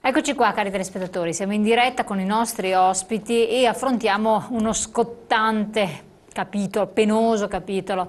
Eccoci qua, cari telespettatori, siamo in diretta con i nostri ospiti e affrontiamo uno scottante capitolo, penoso capitolo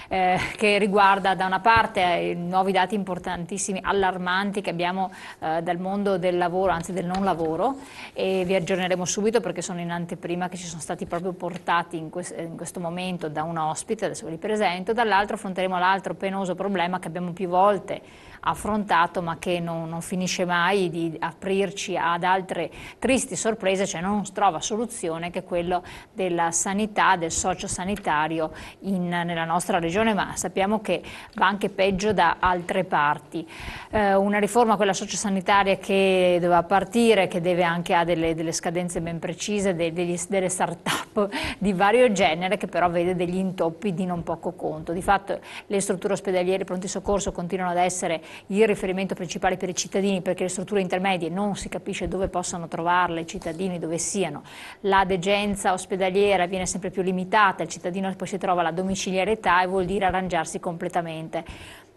che riguarda da una parte i nuovi dati importantissimi, allarmanti che abbiamo dal mondo del lavoro, anzi del non lavoro, e vi aggiorneremo subito perché sono in anteprima che ci sono stati proprio portati in questo momento da un ospite, adesso ve li presento. Dall'altro affronteremo l'altro penoso problema che abbiamo più volte affrontato ma che non finisce mai di aprirci ad altre tristi sorprese, cioè non trova soluzione, che è quello della sanità, del sociosanitario nella nostra regione, ma sappiamo che va anche peggio da altre parti. Una riforma, quella sociosanitaria, che doveva partire, che deve anche ha delle scadenze ben precise, delle start-up di vario genere, che però vede degli intoppi di non poco conto. Di fatto le strutture ospedaliere, pronti soccorso continuano ad essere il riferimento principale per i cittadini, perché le strutture intermedie non si capisce dove possano trovarle i cittadini, dove siano. La degenza ospedaliera viene sempre più limitata, il cittadino poi si trova alla domiciliarità e vuol dire arrangiarsi completamente.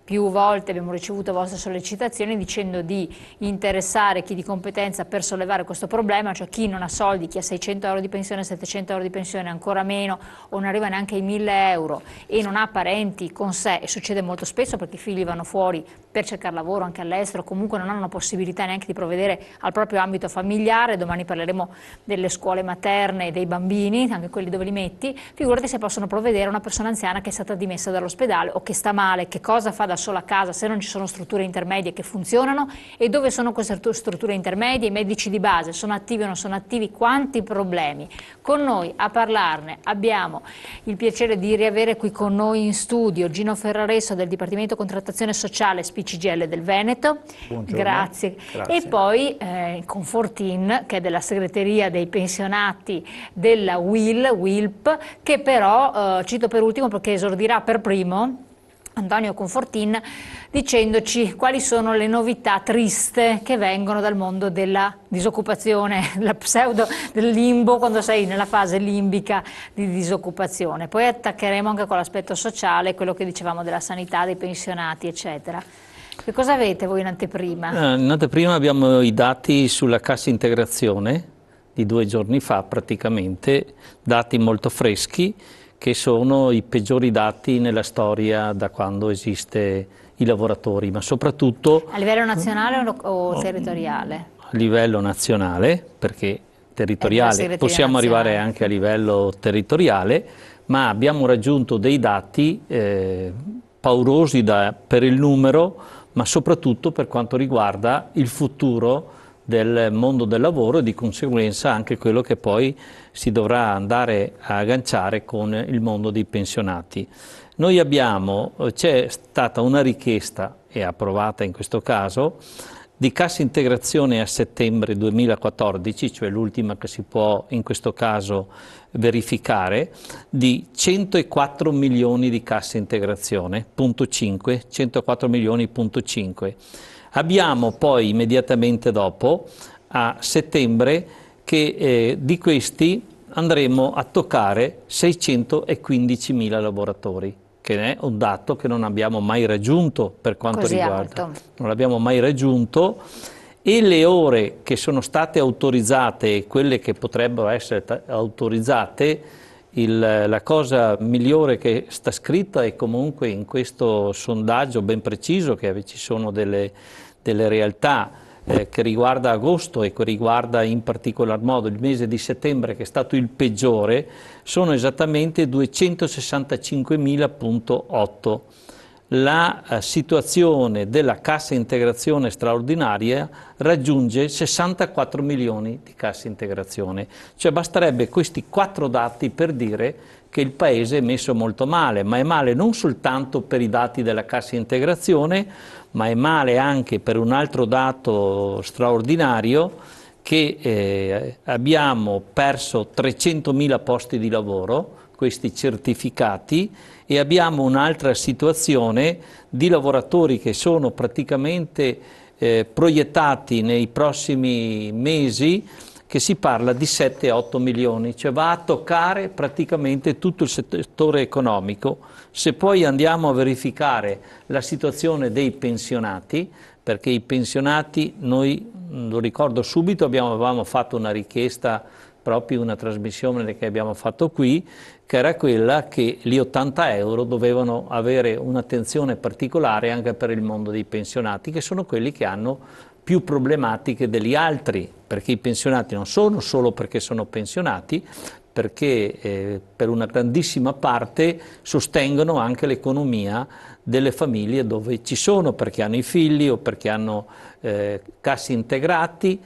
Più volte abbiamo ricevuto vostre sollecitazioni dicendo di interessare chi di competenza per sollevare questo problema, cioè chi non ha soldi, chi ha 600 euro di pensione, 700 euro di pensione, ancora meno, o non arriva neanche ai 1000 euro e non ha parenti con sé, e succede molto spesso perché i figli vanno fuori per cercare lavoro anche all'estero, comunque non hanno la possibilità neanche di provvedere al proprio ambito familiare. Domani parleremo delle scuole materne e dei bambini, anche quelli dove li metti. Figurati se possono provvedere a una persona anziana che è stata dimessa dall'ospedale o che sta male, che cosa fa da sola a casa se non ci sono strutture intermedie che funzionano, e dove sono queste strutture intermedie, i medici di base sono attivi o non sono attivi, quanti problemi. Con noi a parlarne abbiamo il piacere di riavere qui con noi in studio Gino Ferraresso del Dipartimento Contrattazione Sociale SPCGIL del Veneto. Buongiorno. Grazie. E poi Confortin, che è della segreteria dei pensionati della WILP, che però cito per ultimo perché esordirà per primo Antonio Confortin dicendoci quali sono le novità triste che vengono dal mondo della disoccupazione, del limbo, quando sei nella fase limbica di disoccupazione. Poi attaccheremo anche con l'aspetto sociale, quello che dicevamo della sanità, dei pensionati, eccetera. Che cosa avete voi in anteprima? In anteprima abbiamo i dati sulla cassa integrazione di 2 giorni fa praticamente, dati molto freschi, che sono i peggiori dati nella storia da quando esiste i lavoratori, ma soprattutto A livello nazionale o territoriale? A livello nazionale, perché territoriale possiamo arrivare anche a livello territoriale, ma abbiamo raggiunto dei dati paurosi per il numero, ma soprattutto per quanto riguarda il futuro del mondo del lavoro e di conseguenza anche quello che poi si dovrà andare a agganciare con il mondo dei pensionati. C'è stata una richiesta, e approvata in questo caso, di cassa integrazione a settembre 2014, cioè l'ultima che si può in questo caso verificare, di 104 milioni di cassa integrazione, punto 5, 104 milioni, punto 5. Abbiamo poi immediatamente dopo, a settembre, che di questi andremo a toccare 615.000 lavoratori, che è un dato che non abbiamo mai raggiunto per quanto riguarda. Non l'abbiamo mai raggiunto, e le ore che sono state autorizzate e quelle che potrebbero essere autorizzate, la cosa migliore che sta scritta è comunque in questo sondaggio ben preciso, che ci sono delle realtà che riguarda agosto e che riguarda in particolar modo il mese di settembre, che è stato il peggiore, sono esattamente 265.000,8. La situazione della cassa integrazione straordinaria raggiunge 64 milioni di cassa integrazione, cioè basterebbe questi 4 dati per dire che il Paese è messo molto male, ma è male non soltanto per i dati della cassa integrazione, ma è male anche per un altro dato straordinario, che abbiamo perso 300.000 posti di lavoro, questi certificati, e abbiamo un'altra situazione di lavoratori che sono praticamente proiettati nei prossimi mesi che si parla di 7-8 milioni, cioè va a toccare praticamente tutto il settore economico. Se poi andiamo a verificare la situazione dei pensionati, perché i pensionati, noi lo ricordo subito, avevamo fatto una richiesta, proprio una trasmissione che abbiamo fatto qui, che era quella che gli 80 euro dovevano avere un'attenzione particolare anche per il mondo dei pensionati, che sono quelli che hanno più problematiche degli altri, perché i pensionati non sono solo perché sono pensionati, perché per una grandissima parte sostengono anche l'economia delle famiglie dove ci sono, perché hanno i figli o perché hanno cassi integrati.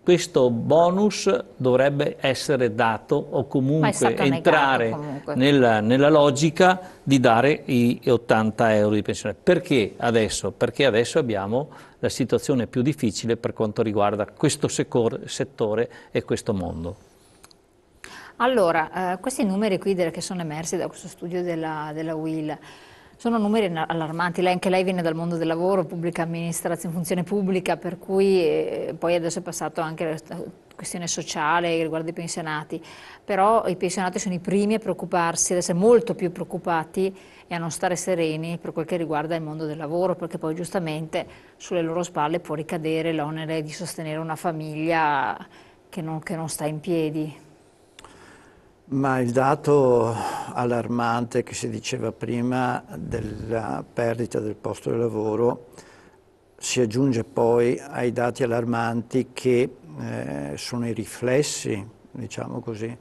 Questo bonus dovrebbe essere dato o comunque entrare nella logica di dare i 80 euro di pensione. Perché adesso? Perché adesso abbiamo la situazione più difficile per quanto riguarda questo settore e questo mondo. Allora, questi numeri qui che sono emersi da questo studio della UIL, sono numeri allarmanti. Anche lei viene dal mondo del lavoro, pubblica amministrazione, funzione pubblica, per cui poi adesso è passato anche la questione sociale riguardo i pensionati, però i pensionati sono i primi a preoccuparsi, ad essere molto più preoccupati e a non stare sereni per quel che riguarda il mondo del lavoro, perché poi giustamente sulle loro spalle può ricadere l'onere di sostenere una famiglia che non sta in piedi. Ma il dato allarmante che si diceva prima della perdita del posto di lavoro si aggiunge poi ai dati allarmanti che sono i riflessi, diciamo così,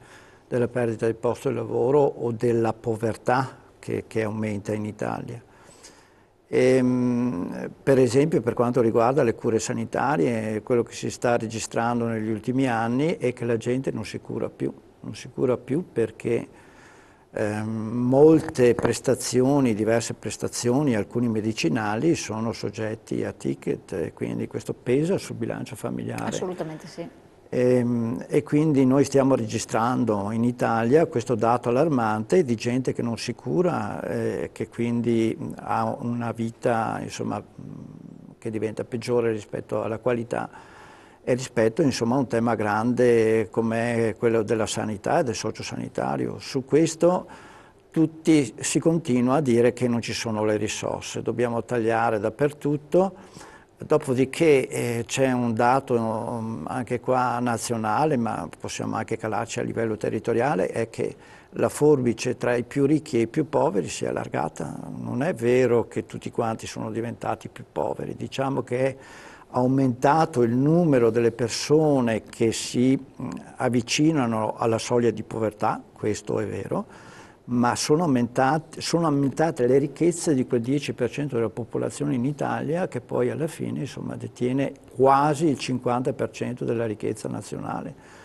della perdita del posto di lavoro o della povertà che aumenta in Italia. Per esempio, per quanto riguarda le cure sanitarie, quello che si sta registrando negli ultimi anni è che la gente non si cura più. Non si cura più perché molte prestazioni, diverse prestazioni, alcuni medicinali sono soggetti a ticket e quindi questo pesa sul bilancio familiare. Assolutamente sì. E quindi noi stiamo registrando in Italia questo dato allarmante di gente che non si cura, che quindi ha una vita insomma, che diventa peggiore rispetto alla qualità e rispetto insomma, a un tema grande come quello della sanità e del sociosanitario. Su questo si continua a dire che non ci sono le risorse, dobbiamo tagliare dappertutto, dopodiché c'è un dato anche qua nazionale, ma possiamo anche calarci a livello territoriale, è che la forbice tra i più ricchi e i più poveri si è allargata. Non è vero che tutti quanti sono diventati più poveri, diciamo che è aumentato il numero delle persone che si avvicinano alla soglia di povertà, questo è vero, ma sono aumentate le ricchezze di quel 10% della popolazione in Italia che poi alla fine insomma, detiene quasi il 50% della ricchezza nazionale.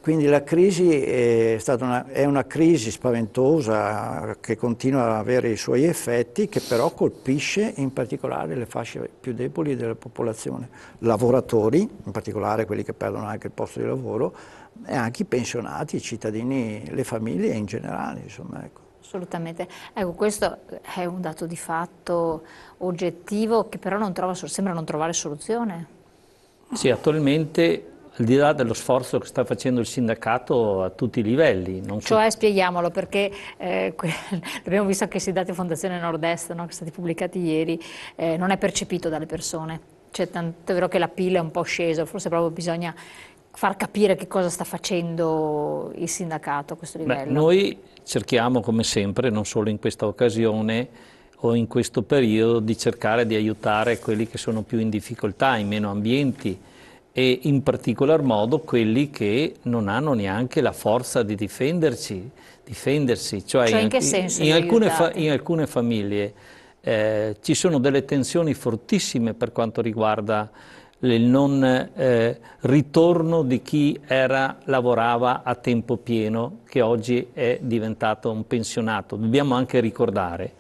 Quindi la crisi è una crisi spaventosa che continua ad avere i suoi effetti, che però colpisce in particolare le fasce più deboli della popolazione, lavoratori, in particolare quelli che perdono anche il posto di lavoro, e anche i pensionati, i cittadini, le famiglie in generale. Insomma, ecco. Assolutamente. Ecco, questo è un dato di fatto oggettivo che però sembra non trovare soluzione. Sì, attualmente al di là dello sforzo che sta facendo il sindacato a tutti i livelli. Cioè, spieghiamolo, perché abbiamo visto anche questi dati Fondazione Nord-Est, no, che sono stati pubblicati ieri, non è percepito dalle persone. Cioè, tanto è vero che la PIL è un po' sceso, forse proprio bisogna far capire che cosa sta facendo il sindacato a questo livello. Noi cerchiamo, come sempre, non solo in questa occasione o in questo periodo, di cercare di aiutare quelli che sono più in difficoltà, in meno ambienti, e in particolar modo quelli che non hanno neanche la forza di difendersi. Cioè in che senso in alcune famiglie ci sono delle tensioni fortissime per quanto riguarda il non ritorno di chi lavorava a tempo pieno, che oggi è diventato un pensionato. Dobbiamo anche ricordare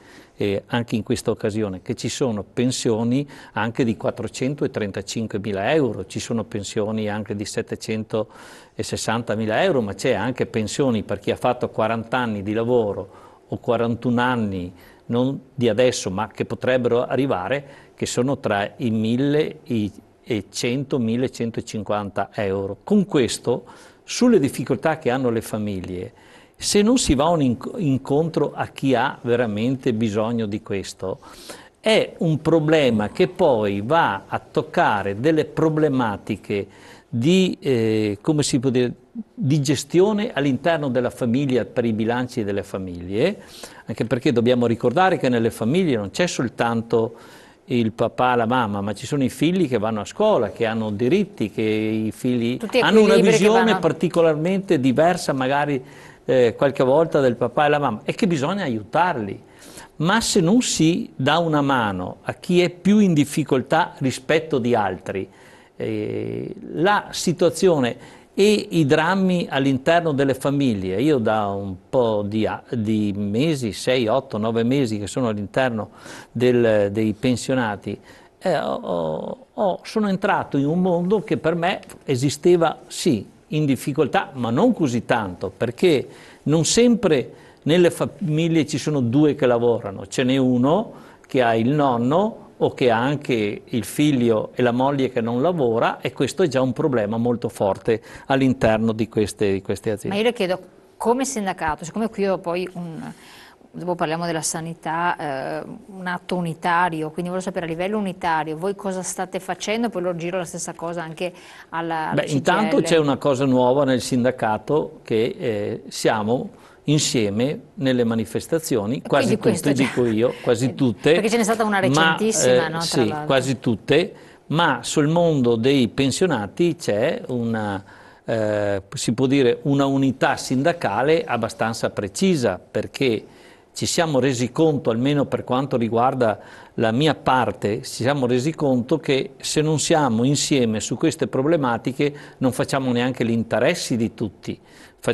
anche in questa occasione, che ci sono pensioni anche di 435.000 euro, ci sono pensioni anche di 760.000 euro, ma c'è anche pensioni per chi ha fatto 40 anni di lavoro o 41 anni, non di adesso, ma che potrebbero arrivare, che sono tra i 1.000 e i 1.150 euro. Con questo, sulle difficoltà che hanno le famiglie, se non si va incontro a chi ha veramente bisogno di questo, è un problema che poi va a toccare delle problematiche di, come si può dire, di gestione all'interno della famiglia per i bilanci delle famiglie, anche perché dobbiamo ricordare che nelle famiglie non c'è soltanto il papà, la mamma, ma ci sono i figli che vanno a scuola, che hanno diritti, che i figli hanno una visione particolarmente diversa magari qualche volta del papà e la mamma, e che bisogna aiutarli. Ma se non si dà una mano a chi è più in difficoltà rispetto di altri, la situazione e i drammi all'interno delle famiglie, io da un po' di mesi, 6, 8, 9 mesi che sono all'interno dei pensionati, sono entrato in un mondo che per me esisteva sì, in difficoltà, ma non così tanto, perché non sempre nelle famiglie ci sono due che lavorano, ce n'è uno che ha il nonno o che ha anche il figlio e la moglie che non lavora, e questo è già un problema molto forte all'interno di queste aziende. Ma io le chiedo, come sindacato, siccome qui ho poi dopo parliamo della sanità, un atto unitario, quindi voglio sapere a livello unitario voi cosa state facendo, poi lo giro la stessa cosa anche alla CGIL. Intanto c'è una cosa nuova nel sindacato, che siamo insieme nelle manifestazioni, quasi tutte, dico io, quasi tutte. Perché ce n'è stata una recentissima, no? Sì, quasi tutte, ma sul mondo dei pensionati c'è una, si può dire, una unità sindacale abbastanza precisa, perché ci siamo resi conto, almeno per quanto riguarda la mia parte, ci siamo resi conto che se non siamo insieme su queste problematiche non facciamo neanche gli interessi di tutti.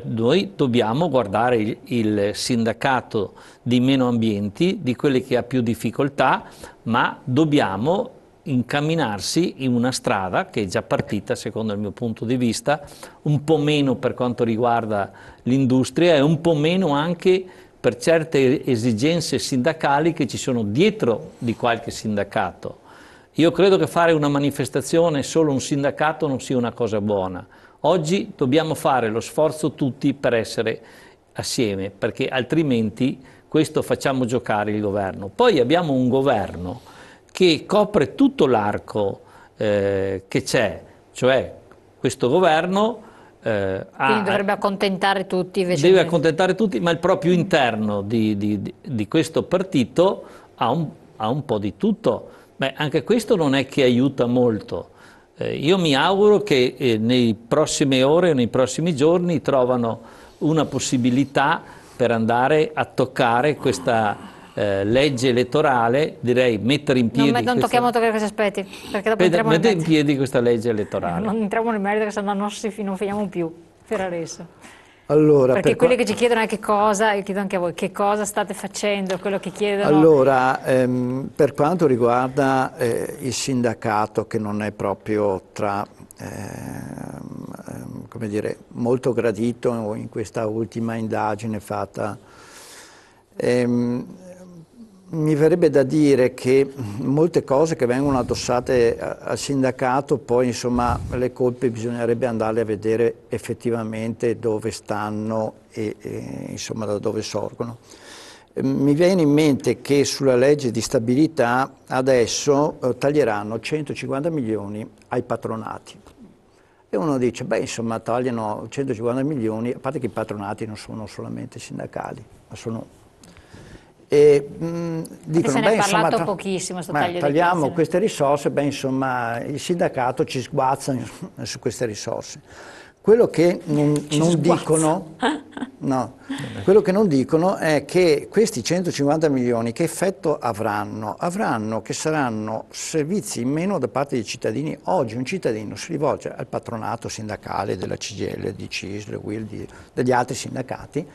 Noi dobbiamo guardare il sindacato di meno ambienti, di quelli che ha più difficoltà, ma dobbiamo incamminarsi in una strada che è già partita, secondo il mio punto di vista, un po' meno per quanto riguarda l'industria e un po' meno anche per certe esigenze sindacali che ci sono dietro di qualche sindacato. Io credo che fare una manifestazione solo un sindacato non sia una cosa buona. Oggi dobbiamo fare lo sforzo tutti per essere assieme, perché altrimenti questo facciamo giocare il governo. Poi abbiamo un governo che copre tutto l'arco che c'è, cioè questo governo quindi dovrebbe accontentare tutti. Deve accontentare tutti, ma il proprio interno di questo partito ha un po' di tutto. Beh, anche questo non è che aiuta molto. Io mi auguro che nei prossime ore o nei prossimi giorni trovano una possibilità per andare a toccare questa legge elettorale, direi mettere in piedi... Non tocchiamo questi aspetti, perché dopo entriamo mette in piedi questa legge elettorale. Non entriamo nel merito, che se no non finiamo più per adesso. Allora, perché quelli che ci chiedono è che cosa, io chiedo anche a voi, che cosa state facendo, quello che chiedono... Allora, per quanto riguarda il sindacato, che non è proprio tra, come dire, molto gradito in questa ultima indagine fatta, mi verrebbe da dire che molte cose che vengono addossate al sindacato, poi insomma le colpe bisognerebbe andarle a vedere effettivamente dove stanno e insomma da dove sorgono. Mi viene in mente che sulla legge di stabilità adesso taglieranno 150 milioni ai patronati. E uno dice, beh insomma tagliano 150 milioni, a parte che i patronati non sono solamente sindacali, ma sono... E dicono, se ne è parlato pochissimo, tagliamo queste risorse, beh insomma il sindacato ci sguazza su queste risorse. Quello che non dicono, no, quello che non dicono è che questi 150 milioni che effetto avranno? Avranno che saranno servizi in meno da parte dei cittadini. Oggi un cittadino si rivolge al patronato sindacale della CGIL, di CISL, UIL, degli altri sindacati,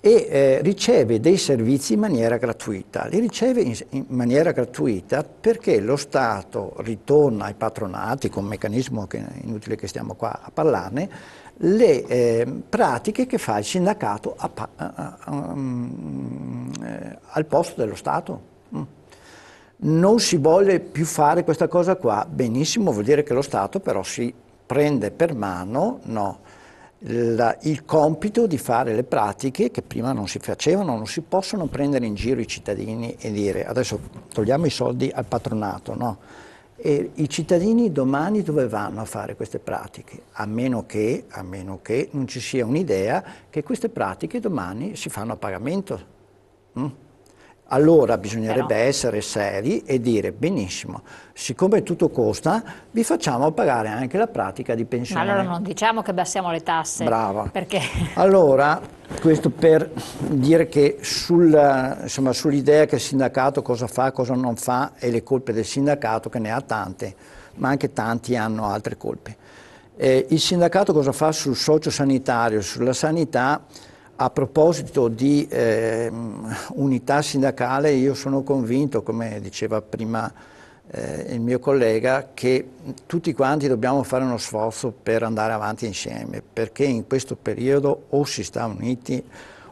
e riceve dei servizi in maniera gratuita. Li riceve in maniera gratuita perché lo Stato ritorna ai patronati, con un meccanismo che è inutile che stiamo qua a parlarne, le pratiche che fa il sindacato al posto dello Stato. Non si vuole più fare questa cosa qua, benissimo, vuol dire che lo Stato però si prende per mano, no, il compito di fare le pratiche che prima non si facevano. Non si possono prendere in giro i cittadini e dire adesso togliamo i soldi al patronato, no? E i cittadini domani dove vanno a fare queste pratiche? A meno che non ci sia un'idea che queste pratiche domani si fanno a pagamento. Allora bisognerebbe essere seri e dire benissimo, siccome tutto costa, vi facciamo pagare anche la pratica di pensione. Ma allora non diciamo che abbassiamo le tasse. Brava. Perché? Allora, questo per dire che sull'idea che il sindacato cosa fa, cosa non fa, e le colpe del sindacato, che ne ha tante, ma anche tanti hanno altre colpe. Il sindacato cosa fa sul sociosanitario, sulla sanità? A proposito di unità sindacale, io sono convinto, come diceva prima il mio collega, che tutti quanti dobbiamo fare uno sforzo per andare avanti insieme, perché in questo periodo o si sta uniti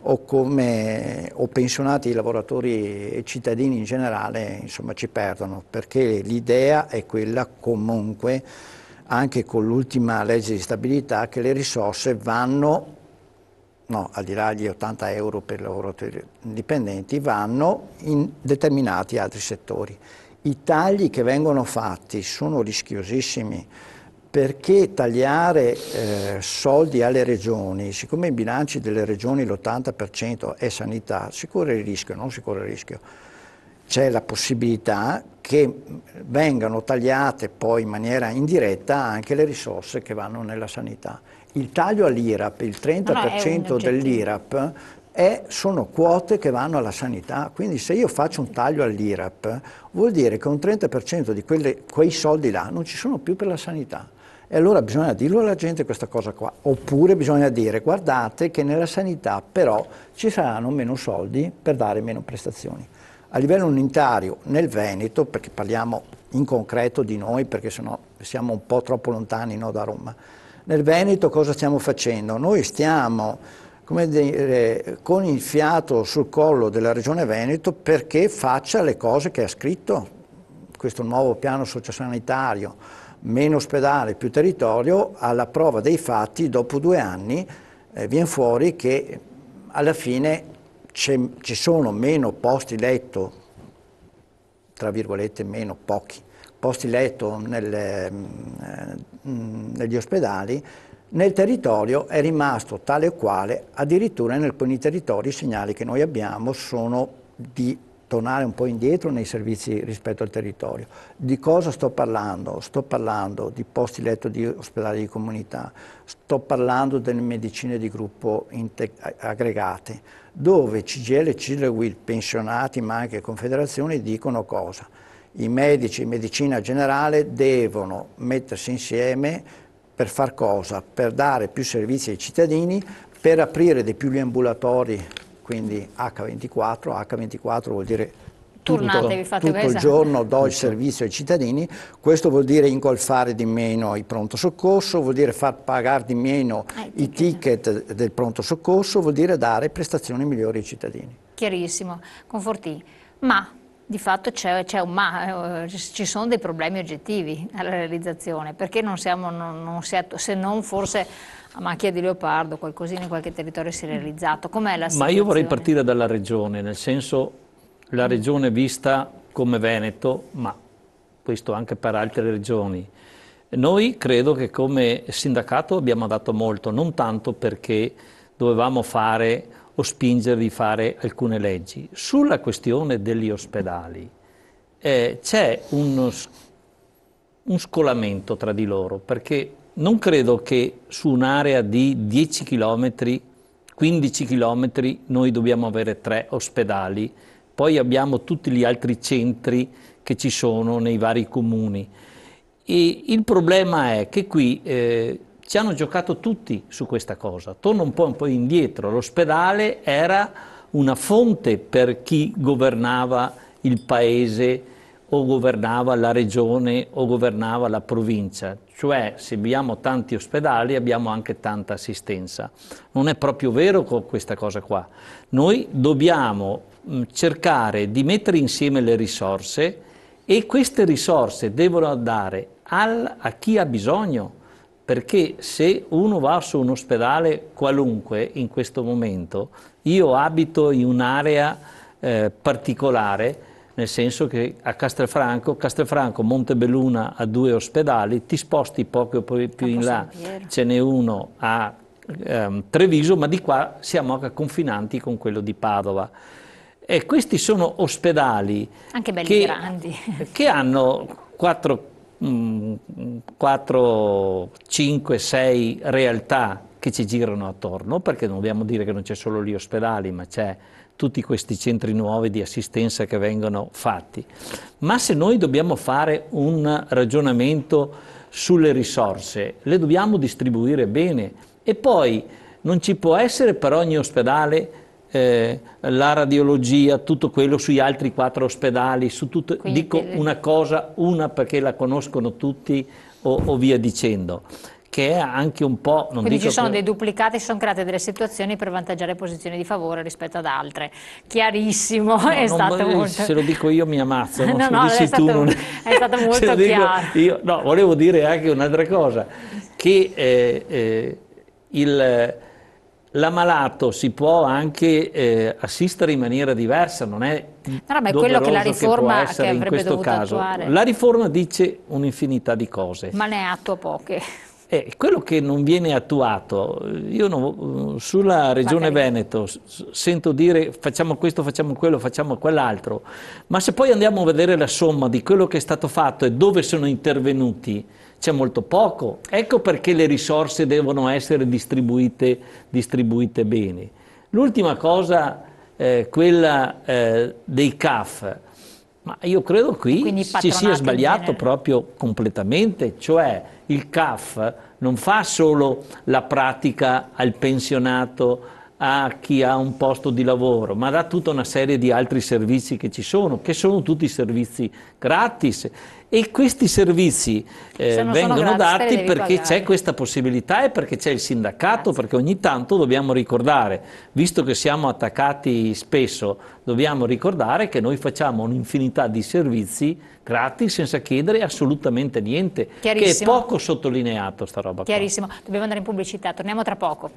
o pensionati i lavoratori e cittadini in generale, insomma, ci perdono, perché l'idea è quella comunque, anche con l'ultima legge di stabilità, che le risorse vanno, no, al di là degli 80 euro per i lavoratori dipendenti, vanno in determinati altri settori. I tagli che vengono fatti sono rischiosissimi, perché tagliare soldi alle regioni, siccome i bilanci delle regioni l'80% è sanità, si corre il rischio, non si corre il rischio. C'è la possibilità che vengano tagliate poi in maniera indiretta anche le risorse che vanno nella sanità. Il taglio all'IRAP, il 30% dell'IRAP, sono quote che vanno alla sanità, quindi se io faccio un taglio all'IRAP vuol dire che un 30% di quei soldi là non ci sono più per la sanità. E allora bisogna dirlo alla gente questa cosa qua, oppure bisogna dire guardate che nella sanità però ci saranno meno soldi per dare meno prestazioni. A livello unitario nel Veneto, perché parliamo in concreto di noi, perché sennò siamo un po' troppo lontani, no, da Roma. Nel Veneto cosa stiamo facendo? Noi stiamo, come dire, con il fiato sul collo della Regione Veneto perché faccia le cose che ha scritto, questo nuovo piano sociosanitario, meno ospedale, più territorio. Alla prova dei fatti, dopo 2 anni, viene fuori che alla fine ci sono meno posti letto, tra virgolette meno, pochi, posti letto negli ospedali. Nel territorio è rimasto tale o quale, addirittura in alcuni territori i segnali che noi abbiamo sono di tornare un po' indietro nei servizi rispetto al territorio. Di cosa sto parlando? Sto parlando di posti letto di ospedali di comunità, sto parlando delle medicine di gruppo aggregate, dove CGIL, CISL e UIL, pensionati ma anche confederazioni, dicono cosa? I medici in medicina generale devono mettersi insieme per far cosa? Per dare più servizi ai cittadini, per aprire di più gli ambulatori, quindi H24 vuol dire tutto il giorno do il servizio ai cittadini. Questo vuol dire ingolfare di meno il pronto soccorso, vuol dire far pagare di meno i ticket del pronto soccorso, vuol dire dare prestazioni migliori ai cittadini. Chiarissimo. Confortì, ma di fatto c'è un ma, ci sono dei problemi oggettivi alla realizzazione, perché non siamo, se non forse a macchia di leopardo, qualcosina in qualche territorio si è realizzato. Com'è la situazione? Ma io vorrei partire dalla regione, nel senso la regione vista come Veneto, ma questo anche per altre regioni. Noi credo che come sindacato abbiamo dato molto, non tanto perché dovevamo fare o spingere di fare alcune leggi. Sulla questione degli ospedali c'è uno scolamento tra di loro, perché non credo che su un'area di 10 km, 15 km noi dobbiamo avere 3 ospedali, poi abbiamo tutti gli altri centri che ci sono nei vari comuni. E il problema è che qui ci hanno giocato tutti su questa cosa. Torno un po' indietro, l'ospedale era una fonte per chi governava il paese o governava la regione o governava la provincia, cioè se abbiamo tanti ospedali abbiamo anche tanta assistenza. Non è proprio vero questa cosa qua. Noi dobbiamo cercare di mettere insieme le risorse e queste risorse devono andare a chi ha bisogno, perché se uno va su un ospedale qualunque in questo momento, io abito in un'area particolare, nel senso che a Castelfranco, Montebelluna ha 2 ospedali, ti sposti poco più in là, ce n'è uno a Treviso, ma di qua siamo confinanti con quello di Padova. E questi sono ospedali anche belli grandi, che hanno 4, 5, 6 realtà che ci girano attorno, perché non dobbiamo dire che non c'è solo gli ospedali, ma c'è tutti questi centri nuovi di assistenza che vengono fatti. Ma se noi dobbiamo fare un ragionamento sulle risorse, le dobbiamo distribuire bene, e poi non ci può essere per ogni ospedale la radiologia, tutto quello sui altri 4 ospedali, su tutto, dico una cosa, una perché la conoscono tutti o via dicendo, che è anche un po'... Quindi ci sono dei duplicati, si sono create delle situazioni per vantaggiare posizioni di favore rispetto ad altre. Chiarissimo, no, è stato molto... Se lo dico io mi ammazzo, no, no, è stato molto chiaro. No, volevo dire anche un'altra cosa, che l'ammalato si può anche assistere in maniera diversa, non è ma è quello che la riforma che avrebbe dovuto attuare. La riforma dice un'infinità di cose. Ma ne attua poche. Quello che non viene attuato, io sulla Regione Veneto sento dire facciamo questo, facciamo quello, facciamo quell'altro, ma se poi andiamo a vedere la somma di quello che è stato fatto e dove sono intervenuti, c'è molto poco. Ecco perché le risorse devono essere distribuite bene. L'ultima cosa, quella dei CAF, ma io credo qui ci sia sbagliato proprio completamente, cioè il CAF non fa solo la pratica al pensionato, a chi ha un posto di lavoro, ma dà tutta una serie di altri servizi che ci sono, che sono tutti servizi gratis, e questi servizi vengono dati perché c'è questa possibilità e perché c'è il sindacato, perché ogni tanto dobbiamo ricordare, visto che siamo attaccati spesso, dobbiamo ricordare che noi facciamo un'infinità di servizi gratis senza chiedere assolutamente niente, che è poco sottolineato sta roba qua. Chiarissimo, dobbiamo andare in pubblicità, torniamo tra poco.